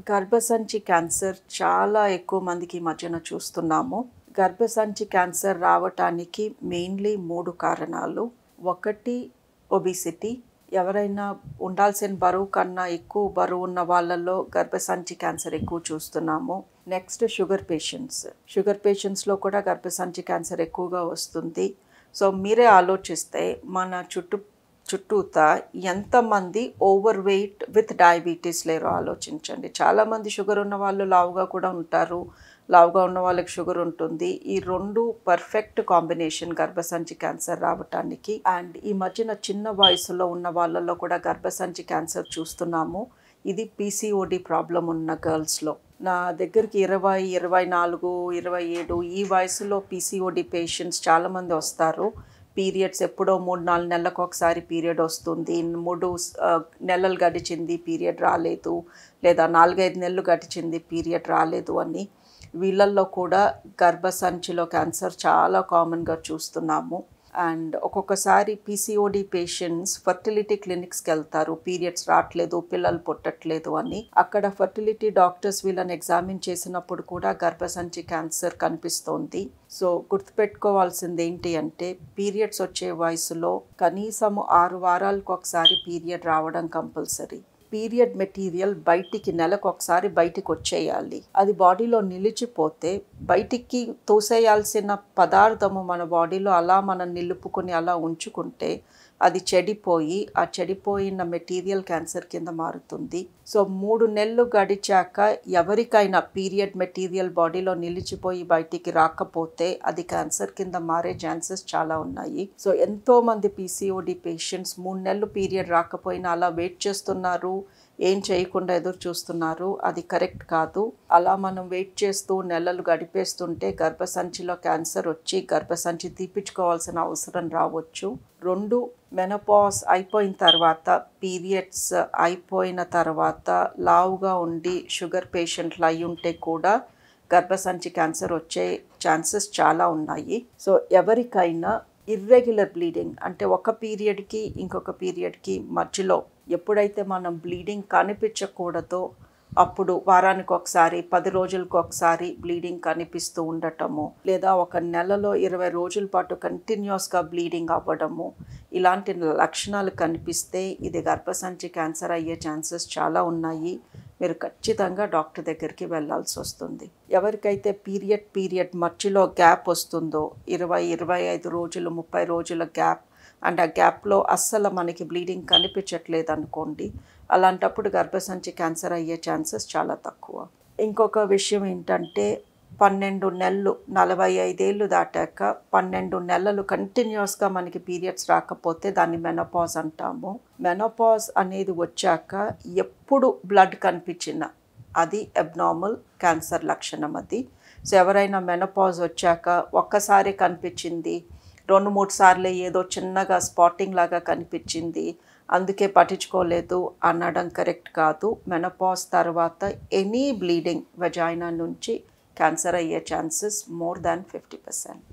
గర్భసంచి క్యాన్సర్ చాలా ఎక్కువ మందికి ఈ మధ్యన చూస్తున్నాము. గర్భసంచి క్యాన్సర్ రావటానికి మెయిన్లీ 3 కారణాలు. ఒకటి ఒబిసిటీ. ఎవరైనా ఉండాల్సిన బరువు కన్నా ఎక్కువ బరువు ఉన్న వాళ్ళలో గర్భసంచి క్యాన్సర్ ఎక్కువ చూస్తున్నాము. నెక్స్ట్ షుగర్ పేషెంట్స్లో కూడా గర్భసంచి క్యాన్సర్ ఎక్కువగా వస్తుంది. సో మీరే ఆలోచిస్తే మన చుట్టూతా ఎంతమంది ఓవర్ వెయిట్ విత్ డయాబెటీస్ లేరో ఆలోచించండి. చాలామంది షుగర్ ఉన్న వాళ్ళు లావుగా కూడా ఉంటారు, లావుగా ఉన్న వాళ్ళకి షుగర్ ఉంటుంది. ఈ 2 పర్ఫెక్ట్ కాంబినేషన్ గర్భసంచి క్యాన్సర్ రావటానికి. అండ్ ఈ మధ్యన చిన్న వయసులో ఉన్న వాళ్ళలో కూడా గర్భసంచి క్యాన్సర్ చూస్తున్నాము. ఇది పీసీఓడి ప్రాబ్లం ఉన్న గర్ల్స్లో. నా దగ్గరికి 20, 24, 27 ఈ వయసులో పీసీఓడి పేషెంట్స్ చాలామంది వస్తారు. పీరియడ్స్ ఎప్పుడో 3-4 నెలలకు ఒకసారి పీరియడ్ వస్తుంది, 3 నెలలు గడిచింది పీరియడ్ రాలేదు, లేదా 4-5 నెలలు గడిచింది పీరియడ్ రాలేదు అని. వీళ్ళల్లో కూడా గర్భసంచిలో క్యాన్సర్ చాలా కామన్గా చూస్తున్నాము. అండ్ ఒక్కొక్కసారి పీసీఓడి పేషెంట్స్ ఫర్టిలిటీ క్లినిక్స్కి వెళ్తారు, పీరియడ్స్ రావట్లేదు, పిల్లలు పుట్టట్లేదు అని. అక్కడ ఫర్టిలిటీ డాక్టర్స్ వీళ్ళని ఎగ్జామిన్ చేసినప్పుడు కూడా గర్భసంచి క్యాన్సర్ కనిపిస్తోంది. సో గుర్తుపెట్టుకోవాల్సింది ఏంటి అంటే, పీరియడ్స్ వచ్చే వయసులో కనీసం 6 వారాలకు ఒకసారి పీరియడ్ రావడం కంపల్సరీ. పీరియడ్ మెటీరియల్ నెలకు ఒకసారి బయటికి వచ్చేయాలి. అది బాడీలో నిలిచిపోతే బయటికి తోసేయాల్సిన పదార్థము మన బాడీలో అలా మనం నిలుపుకొని అలా ఉంచుకుంటే అది చెడిపోయి ఆ చెడిపోయిన మెటీరియల్ క్యాన్సర్ కింద మారుతుంది. సో 3 నెలలు గడిచాక ఎవరికైనా పీరియడ్ మెటీరియల్ బాడీలో నిలిచిపోయి బయటికి రాకపోతే అది క్యాన్సర్ కింద మారే ఛాన్సెస్ చాలా ఉన్నాయి. సో ఎంతోమంది పీసీఓడి పేషెంట్స్ 3 నెలలు పీరియడ్ రాకపోయినా అలా వెయిట్ చేస్తున్నారు, ఏం చేయకుండా ఎదురు చూస్తున్నారు. అది కరెక్ట్ కాదు. అలా మనం వెయిట్ చేస్తూ నెలలు గడిపేస్తుంటే గర్భసంచిలో క్యాన్సర్ వచ్చి గర్భసంచి తీపించుకోవాల్సిన అవసరం రావచ్చు. 2 మెనోపాజ్ అయిపోయిన తర్వాత, పీరియడ్స్ అయిపోయిన తర్వాత లావుగా ఉండి షుగర్ పేషెంట్లు అయి ఉంటే కూడా గర్భసంచి క్యాన్సర్ వచ్చే ఛాన్సెస్ చాలా ఉన్నాయి. సో ఎవరికైనా ఇర్రెగ్యులర్ బ్లీడింగ్ అంటే ఒక పీరియడ్కి ఇంకొక పీరియడ్కి మధ్యలో ఎప్పుడైతే మనం బ్లీడింగ్ కనిపించకూడదో అప్పుడు వారానికి ఒకసారి, 10 రోజులకు ఒకసారి బ్లీడింగ్ కనిపిస్తూ ఉండటము, లేదా ఒక నెలలో 20 రోజుల పాటు కంటిన్యూస్గా బ్లీడింగ్ అవ్వడము, ఇలాంటి లక్షణాలు కనిపిస్తే ఇది గర్భసంచి క్యాన్సర్ అయ్యే ఛాన్సెస్ చాలా ఉన్నాయి. మీరు ఖచ్చితంగా డాక్టర్ దగ్గరికి వెళ్ళాల్సి వస్తుంది. ఎవరికైతే పీరియడ్ మధ్యలో గ్యాప్ వస్తుందో 20, 25 రోజులు, 30 రోజుల గ్యాప్, అండ్ ఆ గ్యాప్లో అస్సలు మనకి బ్లీడింగ్ కనిపించట్లేదు అనుకోండి, అలాంటప్పుడు గర్భసంచి క్యాన్సర్ అయ్యే ఛాన్సెస్ చాలా తక్కువ. ఇంకొక విషయం ఏంటంటే, 12 నెలలు 45 ఏళ్ళు దాటాక 12 నెలలు కంటిన్యూస్గా మనకి పీరియడ్స్ రాకపోతే దాన్ని మెనోపాజ్ అంటాము. మెనోపాజ్ అనేది వచ్చాక ఎప్పుడు బ్లడ్ కనిపించినా అది అబ్నార్మల్ క్యాన్సర్ లక్షణం అది. సో ఎవరైనా మెనోపాజ్ వచ్చాక ఒక్కసారి కనిపించింది, 2-3 సార్లు ఏదో చిన్నగా స్పాటింగ్ లాగా కనిపించింది, అందుకే పట్టించుకోలేదు అనడం కరెక్ట్ కాదు. మెనోపాజ్ తర్వాత ఎనీ బ్లీడింగ్ వెజైనా నుంచి క్యాన్సర్ అయ్యే ఛాన్సెస్ more than 50%.